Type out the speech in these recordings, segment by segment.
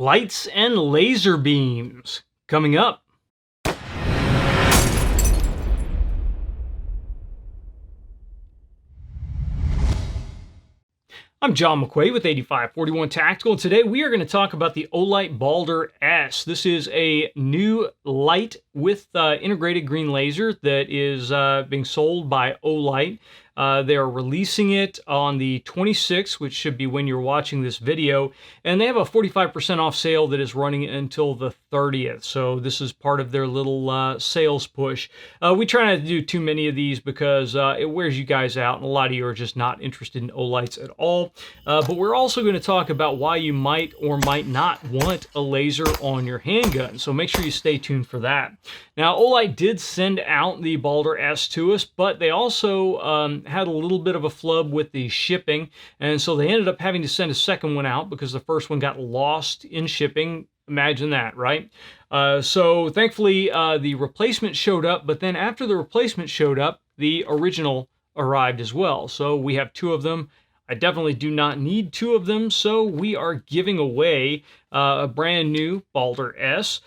Lights and laser beams coming up. I'm John McQuaid with 8541 Tactical, and today we are going to talk about the Olight BALDR-S. This is a new light with integrated green laser that is being sold by Olight. They are releasing it on the 26th, which should be when you're watching this video, and they have a 45% off sale that is running until the 30th. So this is part of their little sales push. We try not to do too many of these because it wears you guys out, and a lot of you are just not interested in Olights at all. But we're also going to talk about why you might or might not want a laser on your handgun. So make sure you stay tuned for that. Now, Olight did send out the BALDR-S to us, but they also had a little bit of a flub with the shipping, and so they ended up having to send a second one out because the first one got lost in shipping. Imagine that, right? So thankfully the replacement showed up, but then after the replacement showed up, the original arrived as well. So we have two of them. I definitely do not need two of them, so we are giving away a brand new BALDR-S.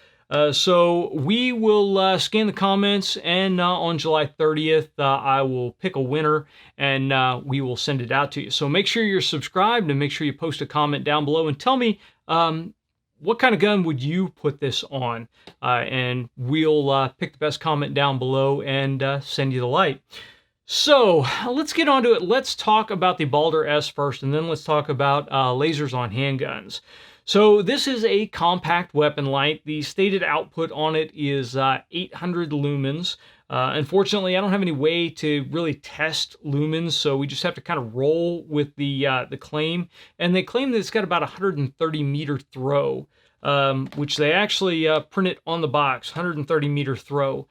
So we will scan the comments, and on July 30th, I will pick a winner, and we will send it out to you. So make sure you're subscribed, and make sure you post a comment down below, and tell me what kind of gun would you put this on, and we'll pick the best comment down below and send you the light. So let's get on to it. Let's talk about the BALDR-S first, and then let's talk about lasers on handguns. So this is a compact weapon light. The stated output on it is 800 lumens. Unfortunately, I don't have any way to really test lumens, so we just have to kind of roll with the claim. And they claim that it's got about 130 meter throw, which they actually printed on the box, 130 meter throw.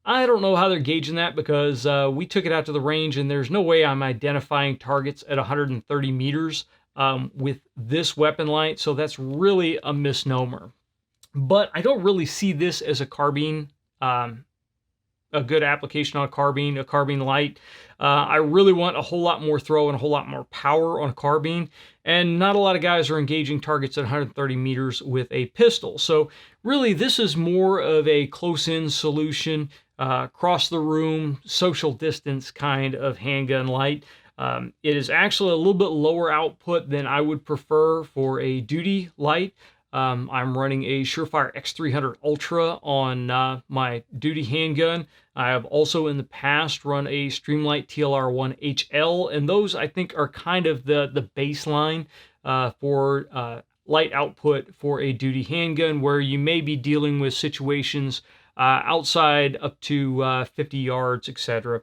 I don't know how they're gauging that because we took it out to the range, and there's no way I'm identifying targets at 130 meters with this weapon light, so that's really a misnomer. But I don't really see this as a carbine, a good application on a carbine light. I really want a whole lot more throw and a whole lot more power on a carbine, and not a lot of guys are engaging targets at 130 meters with a pistol. So really, this is more of a close-in solution, across the room, social distance kind of handgun light. It is actually a little bit lower output than I would prefer for a duty light. I'm running a Surefire X300 Ultra on my duty handgun. I have also in the past run a Streamlight TLR1 HL, and those I think are kind of the baseline for light output for a duty handgun, where you may be dealing with situations outside up to 50 yards, etc.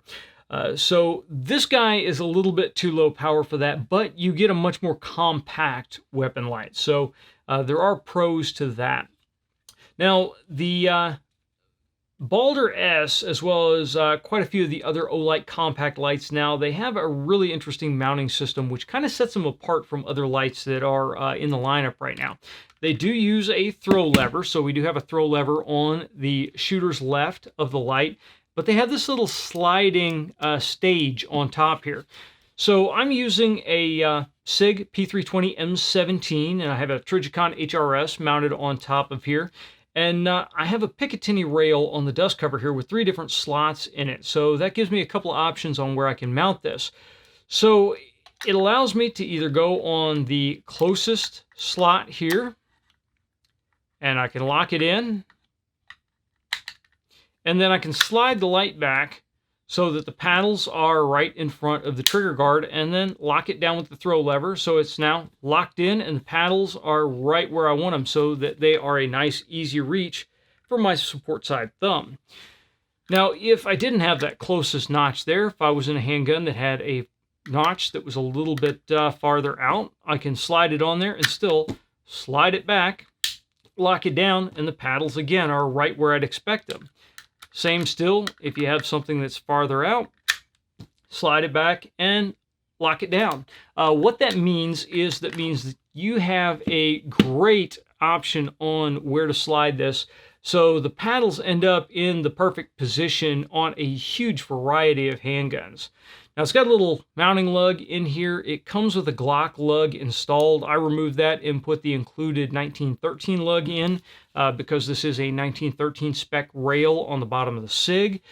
So this guy is a little bit too low power for that, but you get a much more compact weapon light. So there are pros to that. Now, the BALDR-S, as well as quite a few of the other Olight compact lights now, they have a really interesting mounting system, which kind of sets them apart from other lights that are in the lineup right now. They do use a throw lever, so we do have a throw lever on the shooter's left of the light, but they have this little sliding stage on top here. So I'm using a SIG P320 M17, and I have a Trijicon HRS mounted on top of here. And I have a Picatinny rail on the dust cover here with 3 different slots in it. So that gives me a couple of options on where I can mount this. So it allows me to either go on the closest slot here, and I can lock it in. And then I can slide the light back so that the paddles are right in front of the trigger guard, and then lock it down with the throw lever so it's now locked in and the paddles are right where I want them, so that they are a nice easy reach for my support side thumb. Now, if I didn't have that closest notch there, if I was in a handgun that had a notch that was a little bit farther out, I can slide it on there and still slide it back, lock it down, and the paddles again are right where I'd expect them. Same still, if you have something that's farther out, slide it back and lock it down. What that means is you have a great option on where to slide this. So the paddles end up in the perfect position on a huge variety of handguns. Now it's got a little mounting lug in here. It comes with a Glock lug installed. I removed that and put the included 1913 lug in because this is a 1913 spec rail on the bottom of the SIG.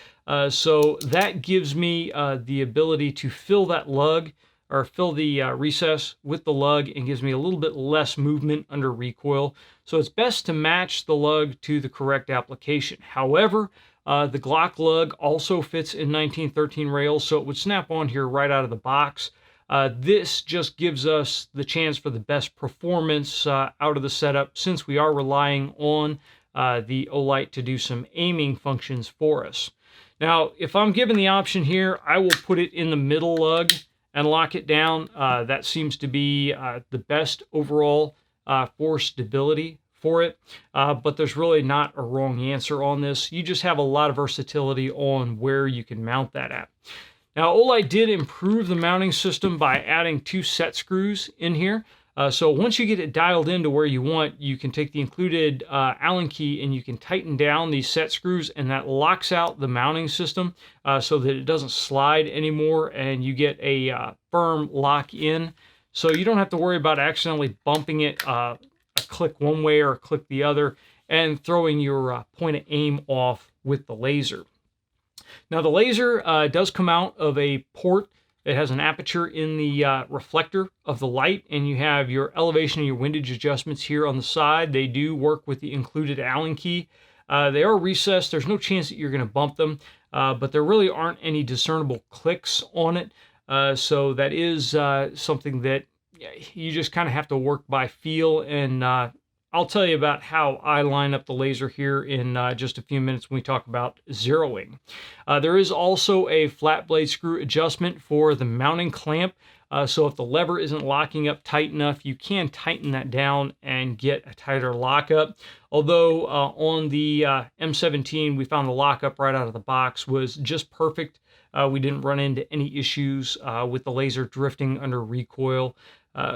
So that gives me the ability to fill that lug or fill the recess with the lug and gives me a little bit less movement under recoil. So it's best to match the lug to the correct application. However, the Glock lug also fits in 1913 rails, so it would snap on here right out of the box. This just gives us the chance for the best performance out of the setup, since we are relying on the Olight to do some aiming functions for us. Now, if I'm given the option here, I will put it in the middle lug and lock it down. That seems to be the best overall for stability for it, but there's really not a wrong answer on this. You just have a lot of versatility on where you can mount that at. Now, Olight did improve the mounting system by adding 2 set screws in here. So once you get it dialed into where you want, you can take the included Allen key and you can tighten down these set screws, and that locks out the mounting system so that it doesn't slide anymore, and you get a firm lock in. So you don't have to worry about accidentally bumping it a click one way or a click the other and throwing your point of aim off with the laser. Now the laser does come out of a port. It has an aperture in the reflector of the light, and you have your elevation and your windage adjustments here on the side. They do work with the included Allen key. They are recessed. There's no chance that you're going to bump them, but there really aren't any discernible clicks on it. So that is something that you just kind of have to work by feel, and I'll tell you about how I line up the laser here in just a few minutes when we talk about zeroing. There is also a flat blade screw adjustment for the mounting clamp. So if the lever isn't locking up tight enough, you can tighten that down and get a tighter lockup. Although on the M17, we found the lockup right out of the box was just perfect. We didn't run into any issues with the laser drifting under recoil.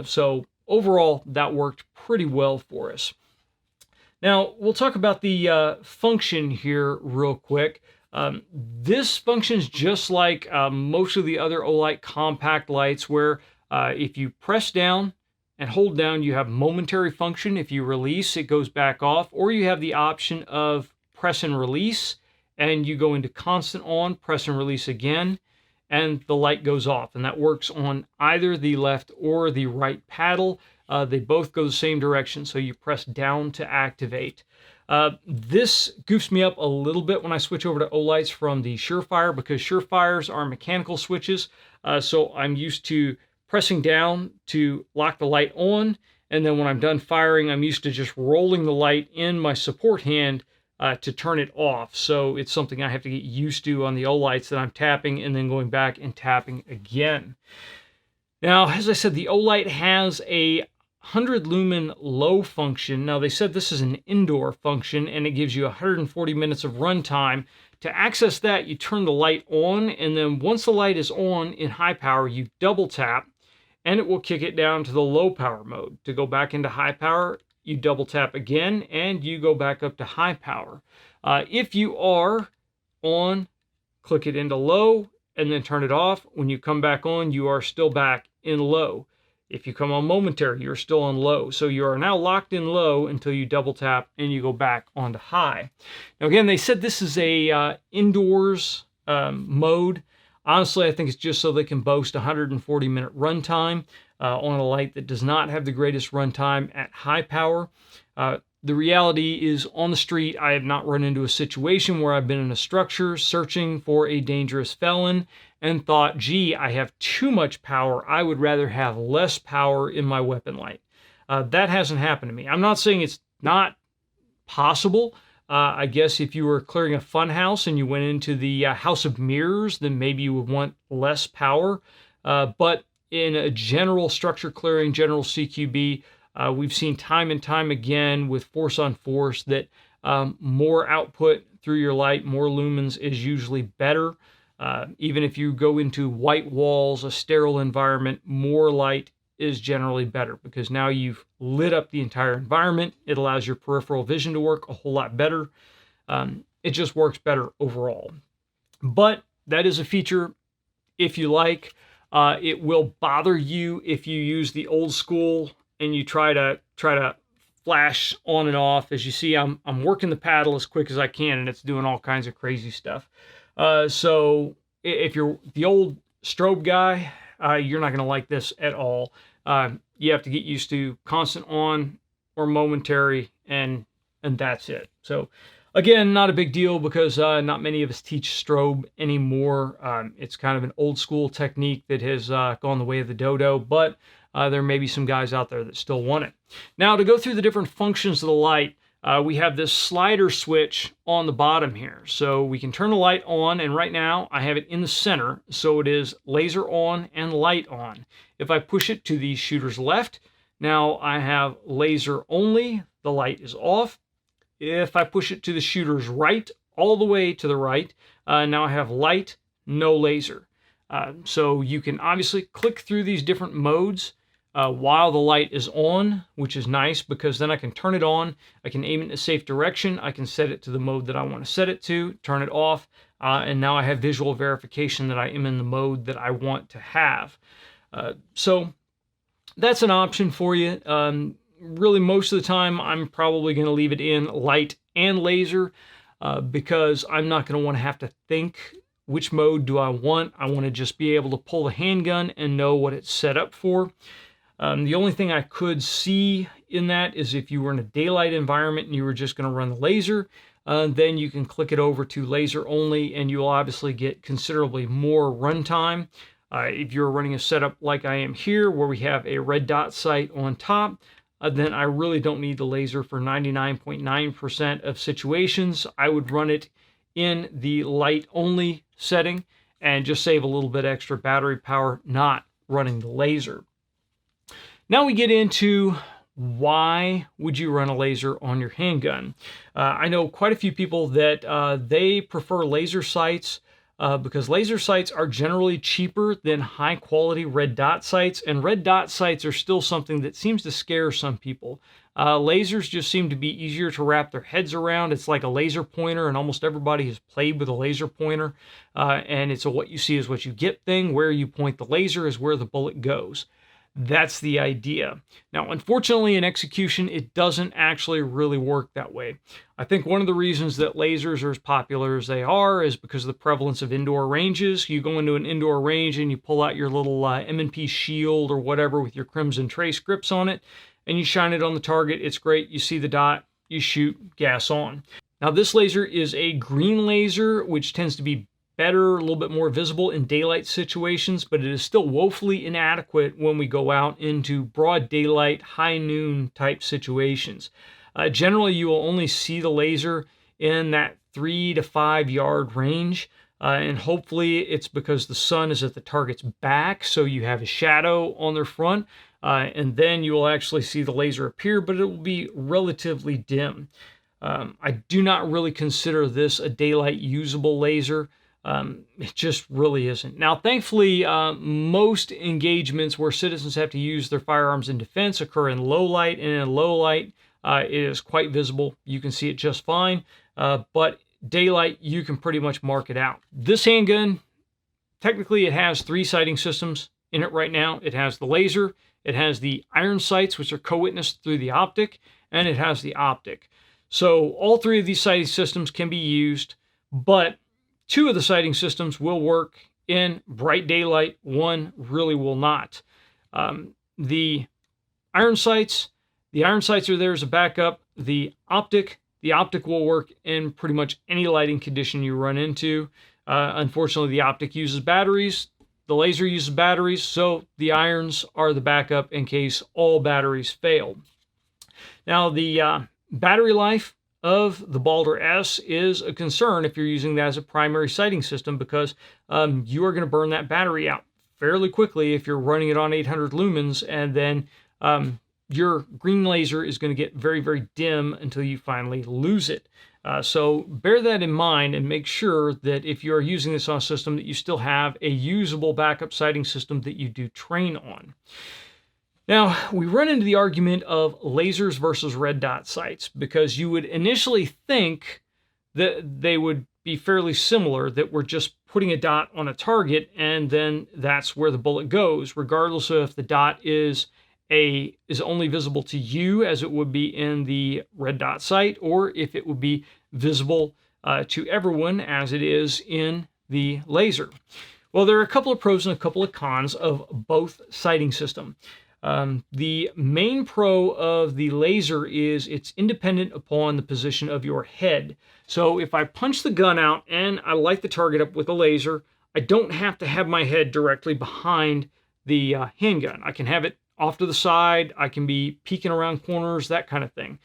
So overall, that worked pretty well for us. Now, we'll talk about the function here real quick. This functions just like most of the other Olight compact lights, where if you press down and hold down, you have momentary function. If you release, it goes back off, or you have the option of press and release, and you go into constant on, press and release again, and the light goes off. And that works on either the left or the right paddle. They both go the same direction, so you press down to activate. This goofs me up a little bit when I switch over to Olights from the Surefire, because Surefires are mechanical switches. So I'm used to pressing down to lock the light on, and then when I'm done firing, I'm used to just rolling the light in my support hand to turn it off. So it's something I have to get used to on the Olights, that I'm tapping and then going back and tapping again. Now, as I said, the Olight has a 100 lumen low function. Now, they said this is an indoor function, and it gives you 140 minutes of runtime. To access that, you turn the light on, and then once the light is on in high power, you double tap, and it will kick it down to the low power mode. To go back into high power, you double tap again, and you go back up to high power. If you are on, click it into low, and then turn it off. When you come back on, you are still back in low. If you come on momentary, you're still on low. So you are now locked in low until you double tap and you go back onto high. Now again, they said this is a indoors mode. Honestly, I think it's just so they can boast 140-minute runtime on a light that does not have the greatest runtime at high power. The reality is, on the street, I have not run into a situation where I've been in a structure searching for a dangerous felon and thought, gee, I have too much power. I would rather have less power in my weapon light. That hasn't happened to me. I'm not saying it's not possible. I guess if you were clearing a fun house and you went into the House of Mirrors, then maybe you would want less power. But in a general structure clearing, general CQB, we've seen time and time again with force on force that more output through your light, more lumens is usually better. Even if you go into white walls, a sterile environment, more light is generally better because now you've lit up the entire environment. It allows your peripheral vision to work a whole lot better. It just works better overall. But that is a feature if you like. It will bother you if you use the old school and you try to flash on and off. As you see, I'm working the paddle as quick as I can, and it's doing all kinds of crazy stuff. So if you're the old strobe guy, you're not going to like this at all. You have to get used to constant on or momentary, and that's it. So again, not a big deal because not many of us teach strobe anymore. It's kind of an old school technique that has gone the way of the dodo, but there may be some guys out there that still want it. Now, to go through the different functions of the light, we have this slider switch on the bottom here. So we can turn the light on, and right now I have it in the center, so it is laser on and light on. If I push it to the shooter's left, now I have laser only, the light is off. If I push it to the shooter's right, all the way to the right, now I have light, no laser. So you can obviously click through these different modes while the light is on, which is nice because then I can turn it on, I can aim it in a safe direction, I can set it to the mode that I want to set it to, turn it off, and now I have visual verification that I am in the mode that I want to have. So that's an option for you. Really, most of the time, I'm probably going to leave it in light and laser because I'm not going to want to have to think which mode do I want. I want to just be able to pull the handgun and know what it's set up for. The only thing I could see in that is if you were in a daylight environment and you were just going to run the laser, then you can click it over to laser only and you'll obviously get considerably more runtime. If you're running a setup like I am here where we have a red dot sight on top, then I really don't need the laser for 99.9% of situations. I would run it in the light only setting and just save a little bit extra battery power not running the laser. Now we get into why would you run a laser on your handgun. I know quite a few people that they prefer laser sights because laser sights are generally cheaper than high quality red dot sights, and red dot sights are still something that seems to scare some people. Lasers just seem to be easier to wrap their heads around. It's like a laser pointer, and almost everybody has played with a laser pointer, and it's a what you see is what you get thing. Where you point the laser is where the bullet goes. That's the idea. Now, unfortunately, in execution, it doesn't actually really work that way. I think one of the reasons that lasers are as popular as they are is because of the prevalence of indoor ranges. You go into an indoor range and you pull out your little M&P shield or whatever with your Crimson Trace grips on it, and you shine it on the target. It's great. You see the dot, you shoot, gas on. Now, this laser is a green laser, which tends to be better, a little bit more visible in daylight situations, but it is still woefully inadequate when we go out into broad daylight, high noon type situations. Generally, you will only see the laser in that 3 to 5 yard range, and hopefully it's because the sun is at the target's back, so you have a shadow on their front, and then you will actually see the laser appear, but it will be relatively dim. I do not really consider this a daylight usable laser. It just really isn't. Now, thankfully, most engagements where citizens have to use their firearms in defense occur in low light, and in low light, it is quite visible. You can see it just fine, but daylight, you can pretty much mark it out. This handgun, technically, it has 3 sighting systems in it right now. It has the laser, it has the iron sights, which are co-witnessed through the optic, and it has the optic. So all 3 of these sighting systems can be used, but 2 of the sighting systems will work in bright daylight, 1 really will not. The iron sights are there as a backup. The optic will work in pretty much any lighting condition you run into. Unfortunately, the optic uses batteries, the laser uses batteries, so the irons are the backup in case all batteries fail. Now, the battery life of the BALDR-S is a concern if you're using that as a primary sighting system because you are going to burn that battery out fairly quickly if you're running it on 800 lumens, and then your green laser is going to get very, very dim until you finally lose it. So bear that in mind and make sure that if you are using this on a system that you still have a usable backup sighting system that you do train on. Now, we run into the argument of lasers versus red dot sights, because you would initially think that they would be fairly similar, that we're just putting a dot on a target and then that's where the bullet goes, regardless of if the dot is only visible to you as it would be in the red dot sight, or if it would be visible to everyone as it is in the laser. Well, there are a couple of pros and a couple of cons of both sighting system. The main pro of the laser is it's independent upon the position of your head. So if I punch the gun out and I light the target up with a laser, I don't have to have my head directly behind the handgun. I can have it off to the side. I can be peeking around corners, that kind of thing.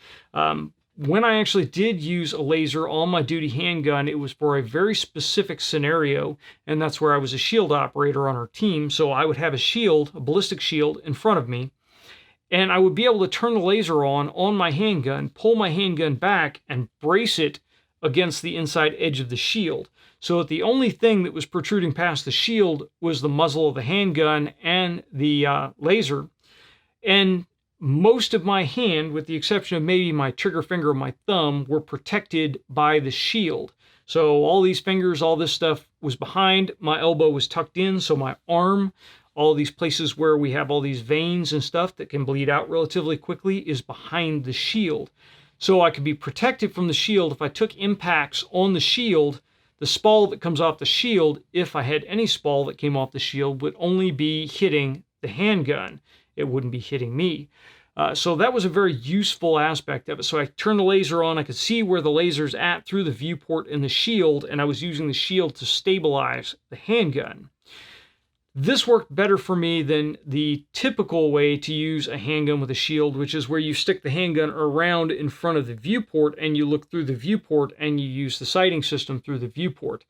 When I actually did use a laser on my duty handgun, it was for a very specific scenario, and that's where I was a shield operator on our team. So I would have a shield, a ballistic shield, in front of me, and I would be able to turn the laser on my handgun, pull my handgun back, and brace it against the inside edge of the shield. So that the only thing that was protruding past the shield was the muzzle of the handgun and the laser. And most of my hand, with the exception of maybe my trigger finger and my thumb, were protected by the shield. So all these fingers, all this stuff was behind. My elbow was tucked in, so my arm, all these places where we have all these veins and stuff that can bleed out relatively quickly, is behind the shield. So I could be protected from the shield. If I took impacts on the shield, the spall that comes off the shield, if I had any spall that came off the shield, would only be hitting the handgun. It wouldn't be hitting me. So that was a very useful aspect of it. So I turned the laser on, I could see where the laser's at through the viewport in the shield, and I was using the shield to stabilize the handgun. This worked better for me than the typical way to use a handgun with a shield, which is where you stick the handgun around in front of the viewport and you look through the viewport and you use the sighting system through the viewport.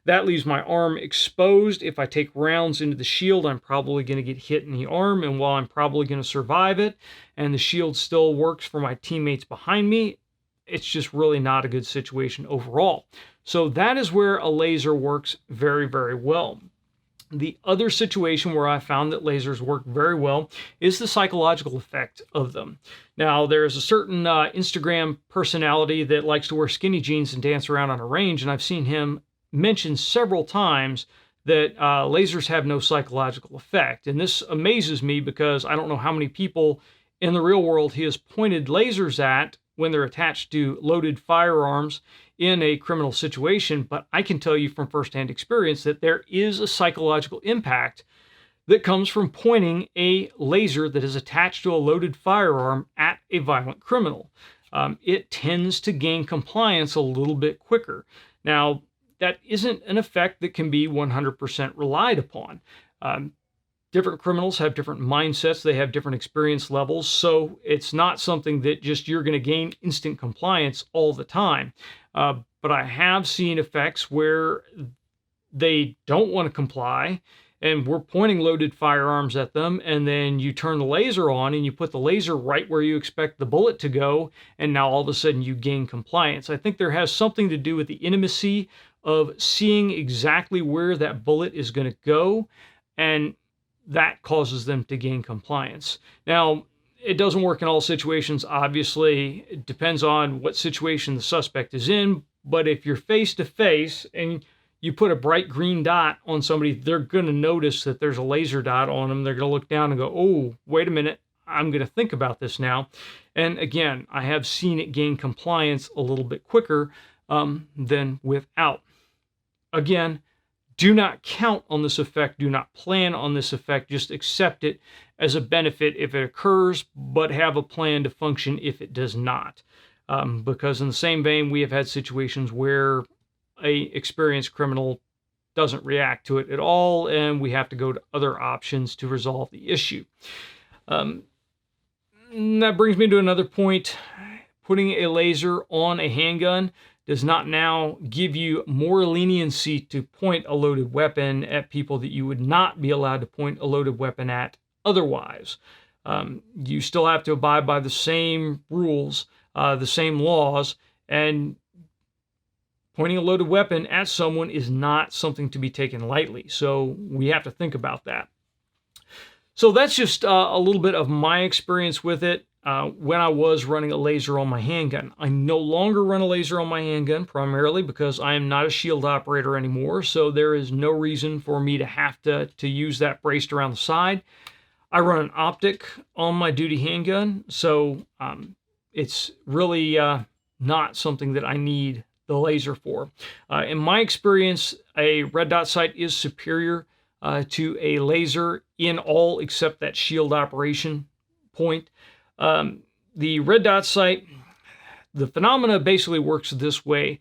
That leaves my arm exposed. If I take rounds into the shield, I'm probably going to get hit in the arm, and while I'm probably going to survive it, and the shield still works for my teammates behind me, it's just really not a good situation overall. So that is where a laser works very, very well. The other situation where I found that lasers work very well is the psychological effect of them. Now, there's a certain Instagram personality that likes to wear skinny jeans and dance around on a range, and I've seen him mentioned several times that lasers have no psychological effect. And this amazes me because I don't know how many people in the real world he has pointed lasers at when they're attached to loaded firearms in a criminal situation. But I can tell you from firsthand experience that there is a psychological impact that comes from pointing a laser that is attached to a loaded firearm at a violent criminal. It tends to gain compliance a little bit quicker. Now, that isn't an effect that can be 100% relied upon. Different criminals have different mindsets. They have different experience levels. So it's not something that just you're going to gain instant compliance all the time. But I have seen effects where they don't want to comply, and we're pointing loaded firearms at them, and then you turn the laser on and you put the laser right where you expect the bullet to go, and now all of a sudden you gain compliance. I think there has something to do with the intimacy of seeing exactly where that bullet is going to go, and that causes them to gain compliance. Now, it doesn't work in all situations, obviously. It depends on what situation the suspect is in, but if you're face to face and you put a bright green dot on somebody, they're going to notice that there's a laser dot on them. They're going to look down and go, oh, wait a minute, I'm going to think about this now. And again, I have seen it gain compliance a little bit quicker than without. Again, do not count on this effect. Do not plan on this effect. Just accept it as a benefit if it occurs, but have a plan to function if it does not. Because in the same vein, we have had situations where a experienced criminal doesn't react to it at all, and we have to go to other options to resolve the issue. That brings me to another point. Putting a laser on a handgun does not now give you more leniency to point a loaded weapon at people that you would not be allowed to point a loaded weapon at otherwise. You still have to abide by the same rules, the same laws, and pointing a loaded weapon at someone is not something to be taken lightly. So we have to think about that. So that's just a little bit of my experience with it when I was running a laser on my handgun. I no longer run a laser on my handgun, primarily because I am not a shield operator anymore, so there is no reason for me to have to use that braced around the side. I run an optic on my duty handgun, so it's really not something that I need the laser for. In my experience, a red dot sight is superior to a laser in all except that shield operation point. The red dot sight, the phenomena basically works this way.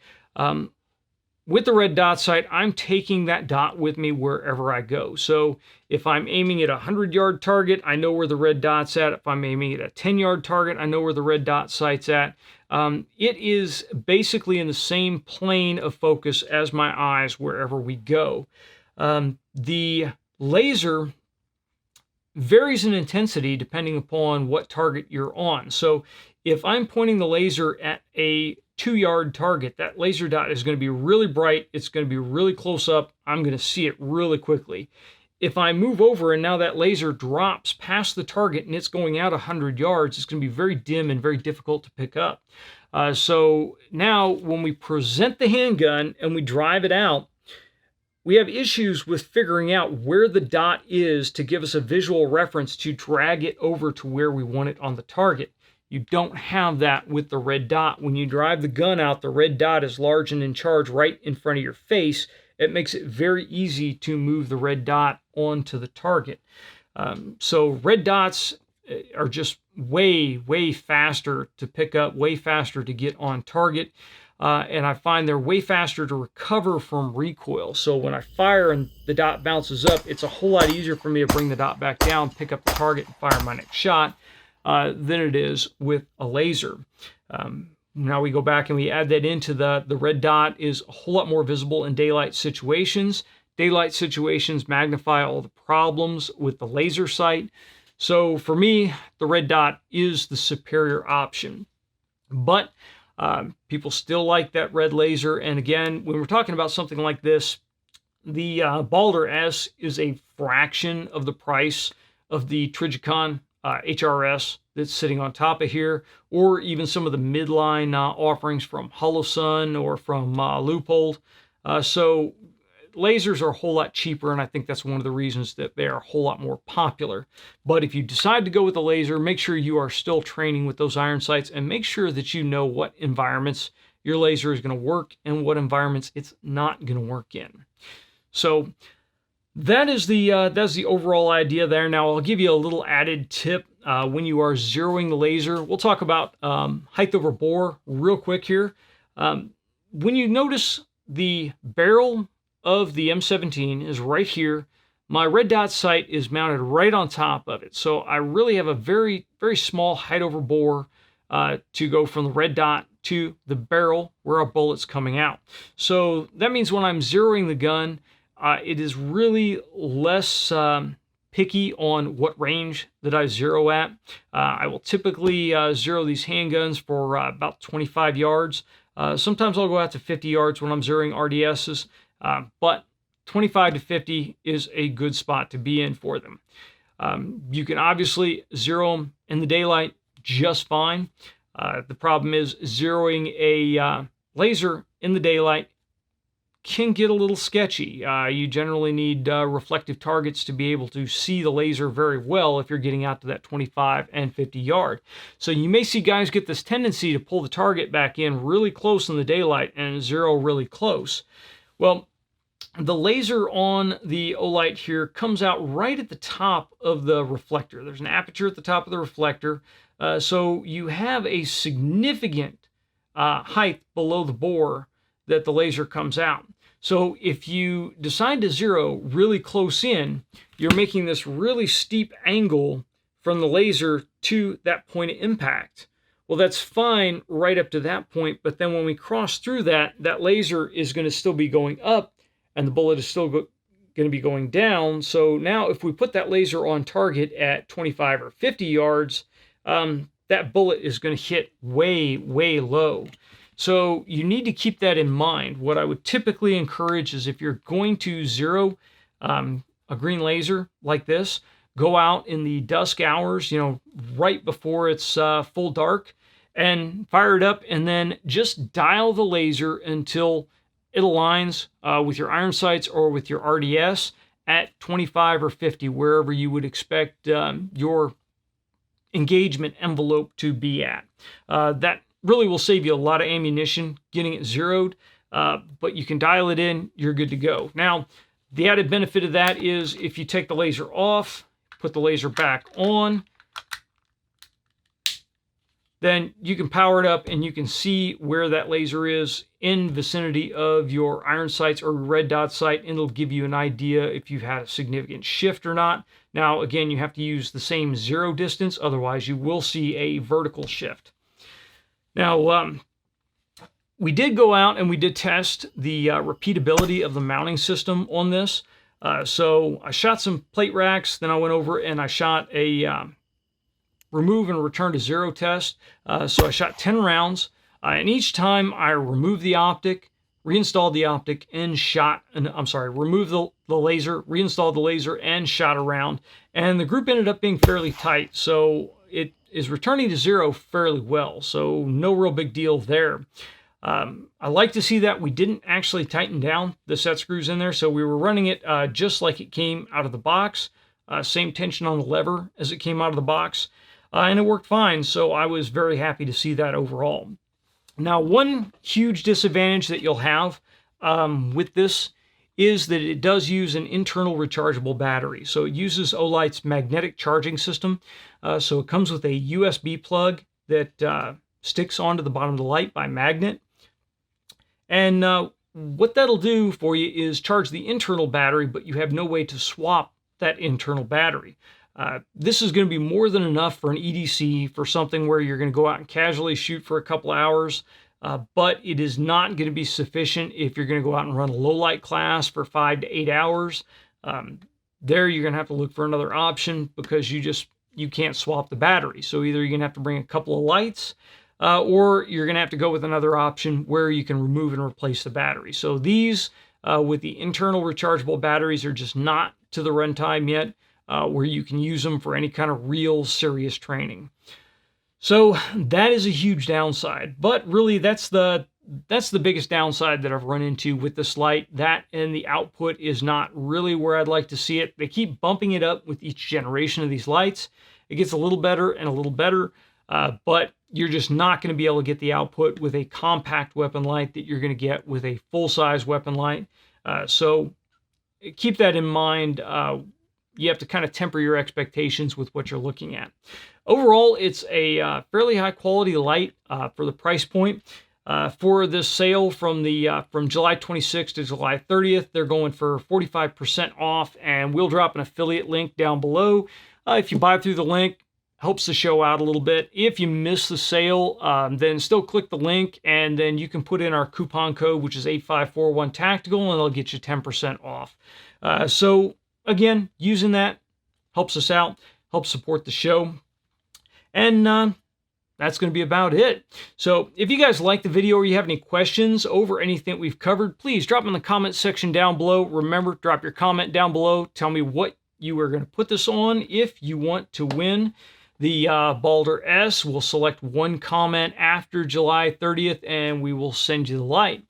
With the red dot sight, I'm taking that dot with me wherever I go. So if I'm aiming at a 100-yard target, I know where the red dot's at. If I'm aiming at a 10-yard target, I know where the red dot sight's at. It is basically in the same plane of focus as my eyes wherever we go. The laser varies in intensity depending upon what target you're on. So if I'm pointing the laser at a 2-yard target, that laser dot is going to be really bright. It's going to be really close up. I'm going to see it really quickly. If I move over and now that laser drops past the target and it's going out 100 yards, it's going to be very dim and very difficult to pick up. So now when we present the handgun and we drive it out, we have issues with figuring out where the dot is to give us a visual reference to drag it over to where we want it on the target. You don't have that with the red dot. When you drive the gun out, the red dot is large and in charge right in front of your face. It makes it very easy to move the red dot onto the target. So red dots are just way faster to pick up, way faster to get on target. And I find they're way faster to recover from recoil. So when I fire and the dot bounces up, it's a whole lot easier for me to bring the dot back down, pick up the target, and fire my next shot than it is with a laser. Now we go back and we add that into the red dot is a whole lot more visible in daylight situations. Daylight situations magnify all the problems with the laser sight. So for me, the red dot is the superior option. But people still like that red laser. And again, when we're talking about something like this, the BALDR-S is a fraction of the price of the Trijicon HRS that's sitting on top of here, or even some of the midline offerings from Holosun or from Leupold. So lasers are a whole lot cheaper, and I think that's one of the reasons that they are a whole lot more popular. But if you decide to go with a laser, make sure you are still training with those iron sights, and make sure that you know what environments your laser is going to work and what environments it's not going to work in. So that is that's the overall idea there. Now I'll give you a little added tip when you are zeroing the laser. We'll talk about height over bore real quick here. When you notice the barrel of the M17 is right here, my red dot sight is mounted right on top of it. So I really have a very small height over bore to go from the red dot to the barrel where our bullet's coming out. So that means when I'm zeroing the gun, it is really less picky on what range that I zero at. I will typically zero these handguns for about 25 yards. Sometimes I'll go out to 50 yards when I'm zeroing RDSs, but 25 to 50 is a good spot to be in for them. You can obviously zero them in the daylight just fine. The problem is zeroing a laser in the daylight can get a little sketchy. You generally need reflective targets to be able to see the laser very well if you're getting out to that 25 and 50 yard. So you may see guys get this tendency to pull the target back in really close in the daylight and zero really close. Well, the laser on the Olight here comes out right at the top of the reflector. There's an aperture at the top of the reflector, so you have a significant height below the bore that the laser comes out. So if you decide to zero really close in, you're making this really steep angle from the laser to that point of impact. Well, that's fine right up to that point, but then when we cross through that, that laser is going to still be going up and the bullet is still going to be going down. So now if we put that laser on target at 25 or 50 yards, that bullet is going to hit way low. So you need to keep that in mind. What I would typically encourage is if you're going to zero a green laser like this, go out in the dusk hours, right before it's full dark, and fire it up, and then just dial the laser until it aligns with your iron sights or with your RDS at 25 or 50, wherever you would expect your engagement envelope to be at. That really will save you a lot of ammunition getting it zeroed, but you can dial it in, you're good to go. Now, the added benefit of that is if you take the laser off, put the laser back on, then you can power it up and you can see where that laser is in vicinity of your iron sights or red dot sight, and it'll give you an idea if you've had a significant shift or not. Now, again, you have to use the same zero distance, otherwise you will see a vertical shift. Now, we did go out and we did test the repeatability of the mounting system on this. So I shot some plate racks, then I went over and I shot a remove and return to zero test. So I shot 10 rounds, and each time I removed the optic, reinstalled the optic, and removed the laser, reinstalled the laser, and shot a round. And the group ended up being fairly tight, so it is returning to zero fairly well, so no real big deal there. I like to see that we didn't actually tighten down the set screws in there, so we were running it just like it came out of the box, same tension on the lever as it came out of the box. And it worked fine, so I was very happy to see that overall. Now, one huge disadvantage that you'll have with this is that it does use an internal rechargeable battery. So it uses Olight's magnetic charging system. So it comes with a USB plug that sticks onto the bottom of the light by magnet. And what that'll do for you is charge the internal battery, but you have no way to swap that internal battery. This is going to be more than enough for an EDC, for something where you're going to go out and casually shoot for a couple hours, but it is not going to be sufficient if you're going to go out and run a low light class for 5 to 8 hours. There you're going to have to look for another option because you can't swap the battery. So either you're going to have to bring a couple of lights, or you're going to have to go with another option where you can remove and replace the battery. So these with the internal rechargeable batteries are just not to the runtime yet, where you can use them for any kind of real serious training. So that is a huge downside, but really that's the biggest downside that I've run into with this light. That and the output is not really where I'd like to see it. They keep bumping it up with each generation of these lights. It gets a little better and a little better, but you're just not going to be able to get the output with a compact weapon light that you're going to get with a full-size weapon light. So keep that in mind. You have to kind of temper your expectations with what you're looking at. Overall, it's a fairly high quality light for the price point. For this sale from July 26th to July 30th, they're going for 45% off, and we'll drop an affiliate link down below. If you buy through the link, helps the show out a little bit. If you miss the sale, then still click the link, and then you can put in our coupon code, which is 8541TACTICAL, and it'll get you 10% off. So again, using that helps us out, helps support the show. And that's going to be about it. So if you guys like the video or you have any questions over anything we've covered, please drop them in the comment section down below. Remember, drop your comment down below. Tell me what you are going to put this on. If you want to win the BALDR-S, we'll select one comment after July 30th and we will send you the light.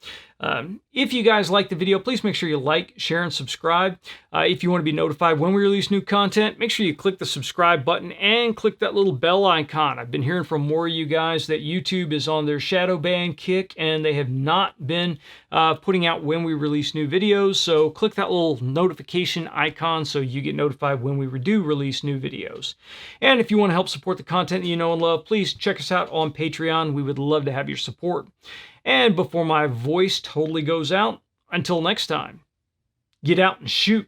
If you guys like the video, please make sure you like, share, and subscribe. If you want to be notified when we release new content, make sure you click the subscribe button and click that little bell icon. I've been hearing from more of you guys that YouTube is on their shadow ban kick and they have not been putting out when we release new videos. So click that little notification icon so you get notified when we do release new videos. And if you want to help support the content that you know and love, please check us out on Patreon. We would love to have your support. And before my voice totally goes out, until next time, get out and shoot.